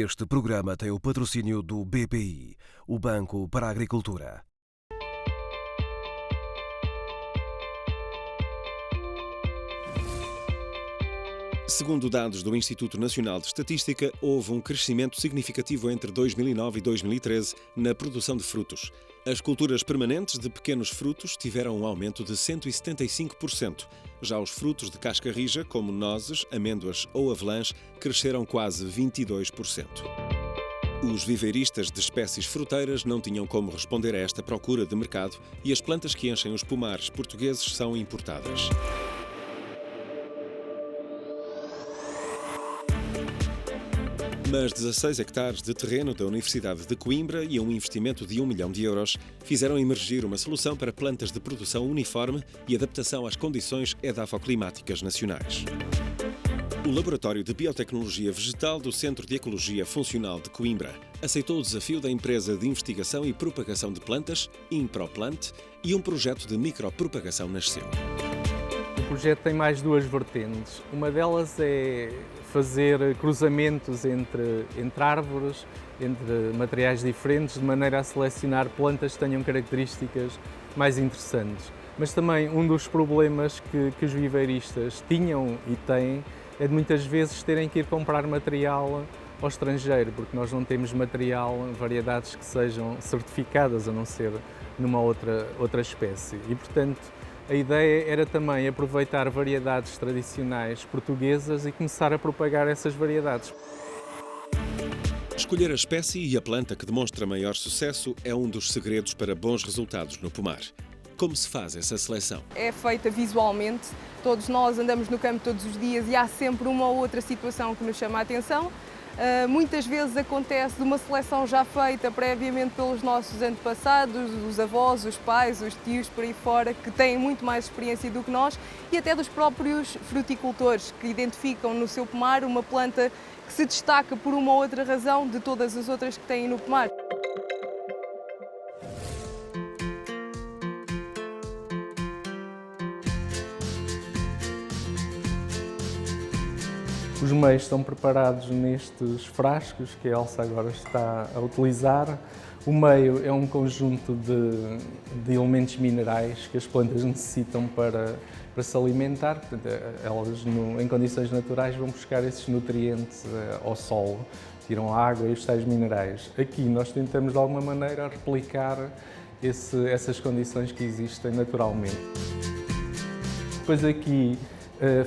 Este programa tem o patrocínio do BPI, o Banco para a Agricultura. Segundo dados do Instituto Nacional de Estatística, houve um crescimento significativo entre 2009 e 2013 na produção de frutos. As culturas permanentes de pequenos frutos tiveram um aumento de 175%. Já os frutos de casca rija, como nozes, amêndoas ou avelãs, cresceram quase 22%. Os viveiristas de espécies fruteiras não tinham como responder a esta procura de mercado e as plantas que enchem os pomares portugueses são importadas. Mas 16 hectares de terreno da Universidade de Coimbra e um investimento de 1 milhão de euros fizeram emergir uma solução para plantas de produção uniforme e adaptação às condições edafoclimáticas nacionais. O Laboratório de Biotecnologia Vegetal do Centro de Ecologia Funcional de Coimbra aceitou o desafio da empresa de investigação e propagação de plantas, Improplant, e um projeto de micropropagação nasceu. O projeto tem mais duas vertentes. Uma delas é fazer cruzamentos entre árvores, entre materiais diferentes, de maneira a selecionar plantas que tenham características mais interessantes. Mas também um dos problemas que os viveiristas tinham e têm é de muitas vezes terem que ir comprar material ao estrangeiro, porque nós não temos material, variedades que sejam certificadas, a não ser numa outra espécie. E, portanto, a ideia era também aproveitar variedades tradicionais portuguesas e começar a propagar essas variedades. Escolher a espécie e a planta que demonstra maior sucesso é um dos segredos para bons resultados no pomar. Como se faz essa seleção? É feita visualmente, todos nós andamos no campo todos os dias e há sempre uma ou outra situação que nos chama a atenção. Muitas vezes acontece de uma seleção já feita previamente pelos nossos antepassados, os avós, os pais, os tios, por aí fora, que têm muito mais experiência do que nós, e até dos próprios fruticultores, que identificam no seu pomar uma planta que se destaca por uma ou outra razão de todas as outras que têm no pomar. Os meios estão preparados nestes frascos que a Elsa agora está a utilizar. O meio é um conjunto de elementos minerais que as plantas necessitam para se alimentar. Portanto, elas, em condições naturais, vão buscar esses nutrientes ao solo, tiram a água e os tais minerais. Aqui nós tentamos, de alguma maneira, replicar essas condições que existem naturalmente. Depois aqui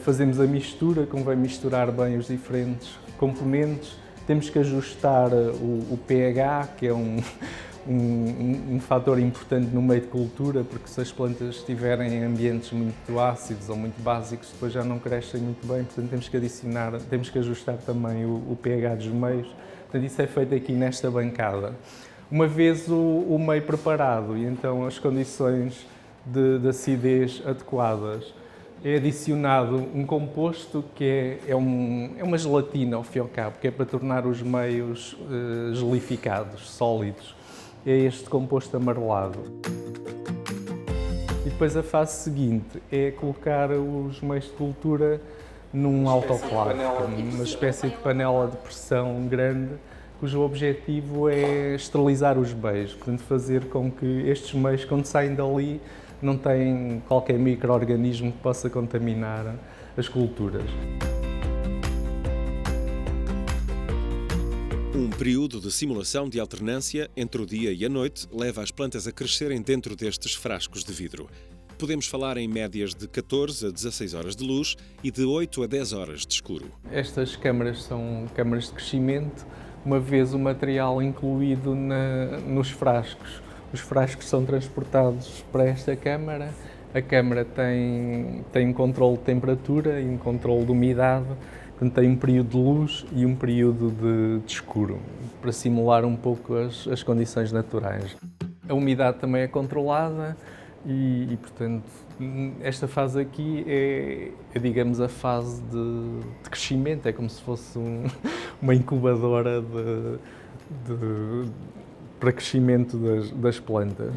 fazemos a mistura, convém misturar bem os diferentes componentes. Temos que ajustar o pH, que é um fator importante no meio de cultura, porque se as plantas estiverem em ambientes muito ácidos ou muito básicos, depois já não crescem muito bem, portanto temos que ajustar também o pH dos meios. Portanto, isso é feito aqui nesta bancada. Uma vez o meio preparado e então as condições de acidez adequadas, é adicionado um composto que é uma gelatina, ao fim e ao cabo, que é para tornar os meios gelificados, sólidos. É este composto amarelado. E depois a fase seguinte é colocar os meios de cultura num autoclave, uma espécie de panela de pressão grande, cujo objetivo é esterilizar os meios, portanto fazer com que estes meios, quando saem dali, não têm qualquer micro-organismo que possa contaminar as culturas. Um período de simulação de alternância entre o dia e a noite leva as plantas a crescerem dentro destes frascos de vidro. Podemos falar em médias de 14 a 16 horas de luz e de 8 a 10 horas de escuro. Estas câmaras são câmaras de crescimento, uma vez o material incluído nos frascos. Os frascos são transportados para esta câmara. A câmara tem um controle de temperatura e um controle de umidade, portanto tem um período de luz e um período de escuro, para simular um pouco as condições naturais. A umidade também é controlada e portanto, esta fase aqui é digamos, a fase de crescimento, é como se fosse uma incubadora para crescimento das plantas.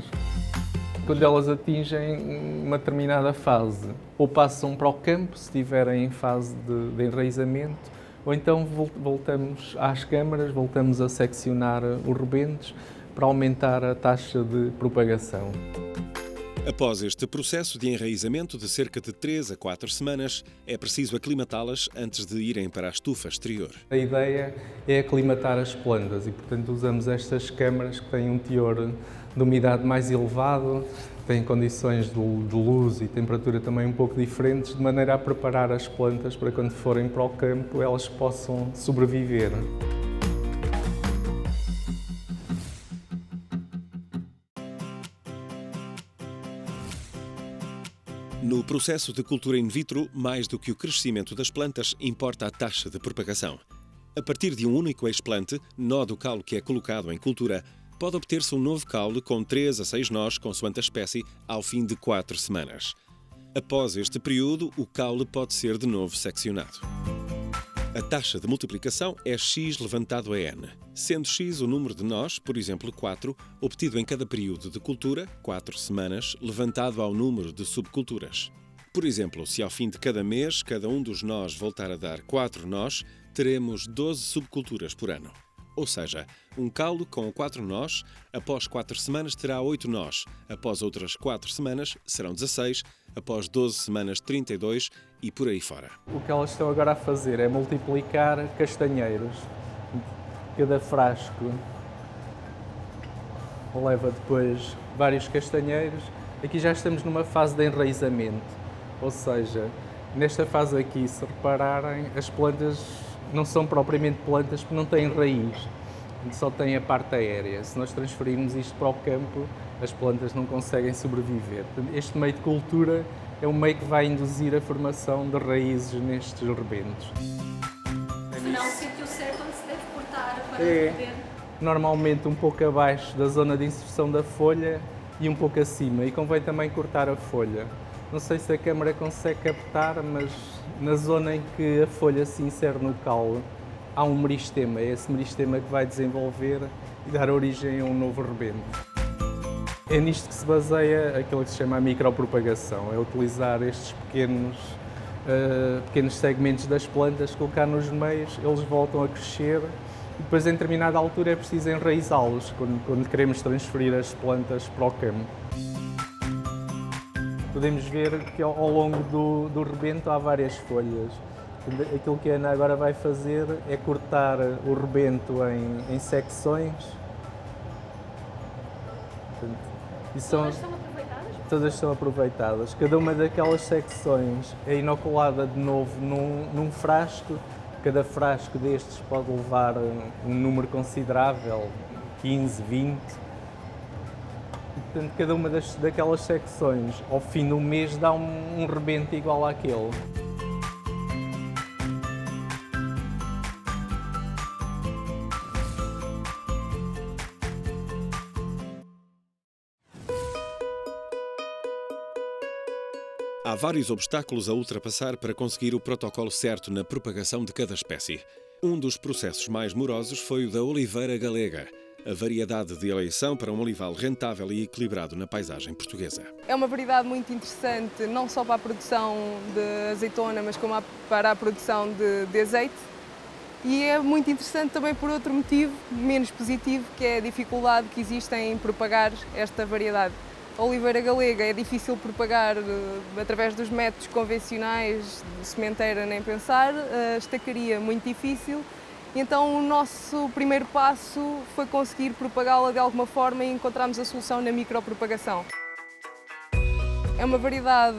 Quando elas atingem uma determinada fase, ou passam para o campo, se estiverem em fase de enraizamento, ou então voltamos às câmaras, voltamos a seccionar os rebentos para aumentar a taxa de propagação. Após este processo de enraizamento de cerca de 3 a 4 semanas, é preciso aclimatá-las antes de irem para a estufa exterior. A ideia é aclimatar as plantas e, portanto, usamos estas câmaras que têm um teor de umidade mais elevado, têm condições de luz e temperatura também um pouco diferentes, de maneira a preparar as plantas para quando forem para o campo elas possam sobreviver. No processo de cultura in vitro, mais do que o crescimento das plantas, importa a taxa de propagação. A partir de um único explante, nó do caule que é colocado em cultura, pode obter-se um novo caule com 3 a 6 nós, consoante a espécie, ao fim de 4 semanas. Após este período, o caule pode ser de novo seccionado. A taxa de multiplicação é x levantado a n, sendo x o número de nós, por exemplo 4, obtido em cada período de cultura, 4 semanas, levantado ao número de subculturas. Por exemplo, se ao fim de cada mês cada um dos nós voltar a dar 4 nós, teremos 12 subculturas por ano. Ou seja, um caule com 4 nós, após 4 semanas terá 8 nós, após outras 4 semanas serão 16, após 12 semanas 32 e por aí fora. O que elas estão agora a fazer é multiplicar castanheiros. Cada frasco leva depois vários castanheiros. Aqui já estamos numa fase de enraizamento, ou seja, nesta fase aqui, se repararem, as plantas não são propriamente plantas porque não têm raiz, só têm a parte aérea. Se nós transferirmos isto para o campo, as plantas não conseguem sobreviver. Este meio de cultura é um meio que vai induzir a formação de raízes nestes rebentos. Será o sítio certo onde se deve cortar para poder... Normalmente um pouco abaixo da zona de inserção da folha e um pouco acima, e convém também cortar a folha. Não sei se a câmara consegue captar, mas na zona em que a folha se insere no caule, há um meristema. É esse meristema que vai desenvolver e dar origem a um novo rebento. É nisto que se baseia aquilo que se chama a micropropagação. É utilizar estes pequenos segmentos das plantas, colocar nos meios, eles voltam a crescer e depois, em determinada altura, é preciso enraizá-los quando queremos transferir as plantas para o campo. Podemos ver que ao longo do rebento há várias folhas. Aquilo que a Ana agora vai fazer é cortar o rebento em secções. Todas são aproveitadas. Cada uma daquelas secções é inoculada de novo num frasco. Cada frasco destes pode levar um número considerável, 15, 20. Portanto, cada uma daquelas secções, ao fim do mês, dá um rebento igual àquele. Há vários obstáculos a ultrapassar para conseguir o protocolo certo na propagação de cada espécie. Um dos processos mais morosos foi o da oliveira galega, a variedade de eleição para um olival rentável e equilibrado na paisagem portuguesa. É uma variedade muito interessante, não só para a produção de azeitona, mas como para a produção de azeite. E é muito interessante também por outro motivo, menos positivo, que é a dificuldade que existe em propagar esta variedade. A oliveira galega é difícil propagar através dos métodos convencionais, de sementeira nem pensar, a estacaria muito difícil. Então o nosso primeiro passo foi conseguir propagá-la de alguma forma e encontrarmos a solução na micropropagação. É uma variedade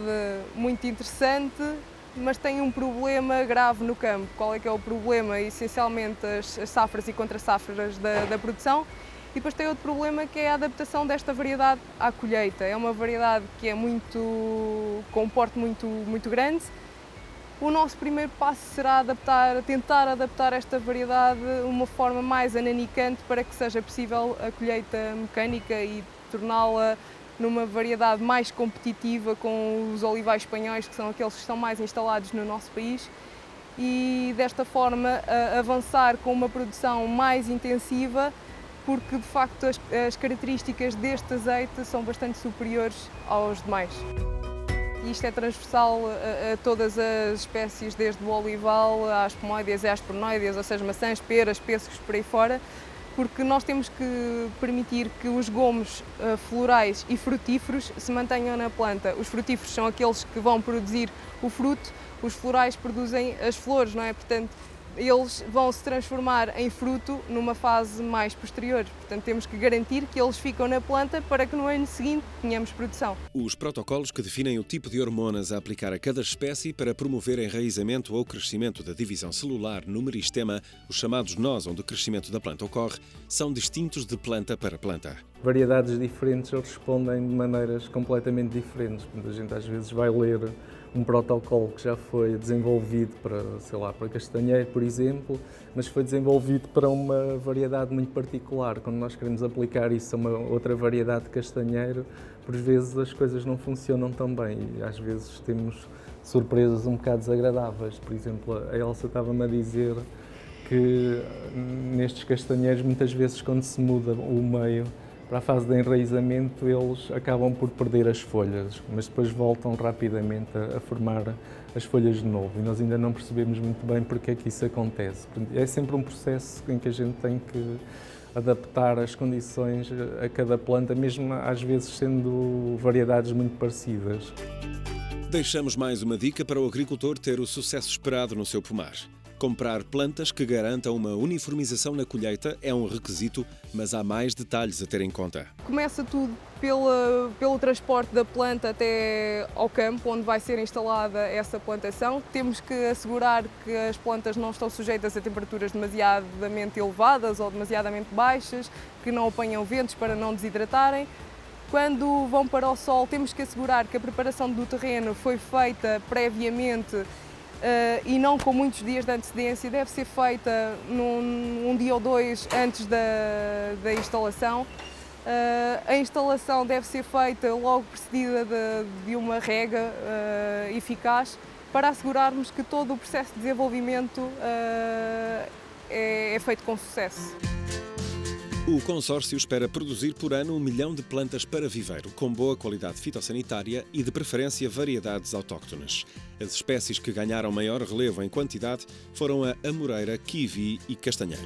muito interessante, mas tem um problema grave no campo. Qual é que é o problema? Essencialmente as safras e contra-safras da produção. E depois tem outro problema que é a adaptação desta variedade à colheita. É uma variedade que é com um porte muito grande. O nosso primeiro passo será tentar adaptar esta variedade de uma forma mais ananicante para que seja possível a colheita mecânica e torná-la numa variedade mais competitiva com os olivais espanhóis, que são aqueles que estão mais instalados no nosso país, e desta forma avançar com uma produção mais intensiva, porque de facto as características deste azeite são bastante superiores aos demais. e isto é transversal a todas as espécies, desde o olival às pomoides e às peronoides, ou seja, maçãs, peras, pêssegos, por aí fora, porque nós temos que permitir que os gomos florais e frutíferos se mantenham na planta. Os frutíferos são aqueles que vão produzir o fruto, os florais produzem as flores, não é? Portanto, eles vão se transformar em fruto numa fase mais posterior. Portanto, temos que garantir que eles ficam na planta para que no ano seguinte tenhamos produção. Os protocolos que definem o tipo de hormonas a aplicar a cada espécie para promover enraizamento ou crescimento da divisão celular no meristema, os chamados nós onde o crescimento da planta ocorre, são distintos de planta para planta. Variedades diferentes respondem de maneiras completamente diferentes. A gente às vezes vai ler um protocolo que já foi desenvolvido para, sei lá, para castanheiro, por exemplo, mas foi desenvolvido para uma variedade muito particular. Quando nós queremos aplicar isso a uma outra variedade de castanheiro, por vezes as coisas não funcionam tão bem e às vezes temos surpresas um bocado desagradáveis. Por exemplo, a Elsa estava-me a dizer que nestes castanheiros, muitas vezes, quando se muda o meio para a fase de enraizamento, eles acabam por perder as folhas, mas depois voltam rapidamente a formar as folhas de novo. E nós ainda não percebemos muito bem porque é que isso acontece. É sempre um processo em que a gente tem que adaptar as condições a cada planta, mesmo às vezes sendo variedades muito parecidas. Deixamos mais uma dica para o agricultor ter o sucesso esperado no seu pomar. Comprar plantas que garantam uma uniformização na colheita é um requisito, mas há mais detalhes a ter em conta. Começa tudo pelo transporte da planta até ao campo, onde vai ser instalada essa plantação. Temos que assegurar que as plantas não estão sujeitas a temperaturas demasiadamente elevadas ou demasiadamente baixas, que não apanham ventos para não desidratarem. Quando vão para o sol, temos que assegurar que a preparação do terreno foi feita previamente e não com muitos dias de antecedência, deve ser feita um dia ou dois antes da instalação. A instalação deve ser feita logo precedida de uma rega eficaz para assegurarmos que todo o processo de desenvolvimento é feito com sucesso. O consórcio espera produzir por ano 1 milhão de plantas para viveiro, com boa qualidade fitossanitária e, de preferência, variedades autóctones. As espécies que ganharam maior relevo em quantidade foram a amoreira, kiwi e castanheiro.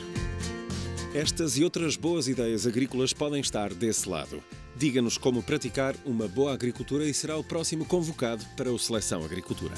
Estas e outras boas ideias agrícolas podem estar desse lado. Diga-nos como praticar uma boa agricultura e será o próximo convocado para o Seleção Agricultura.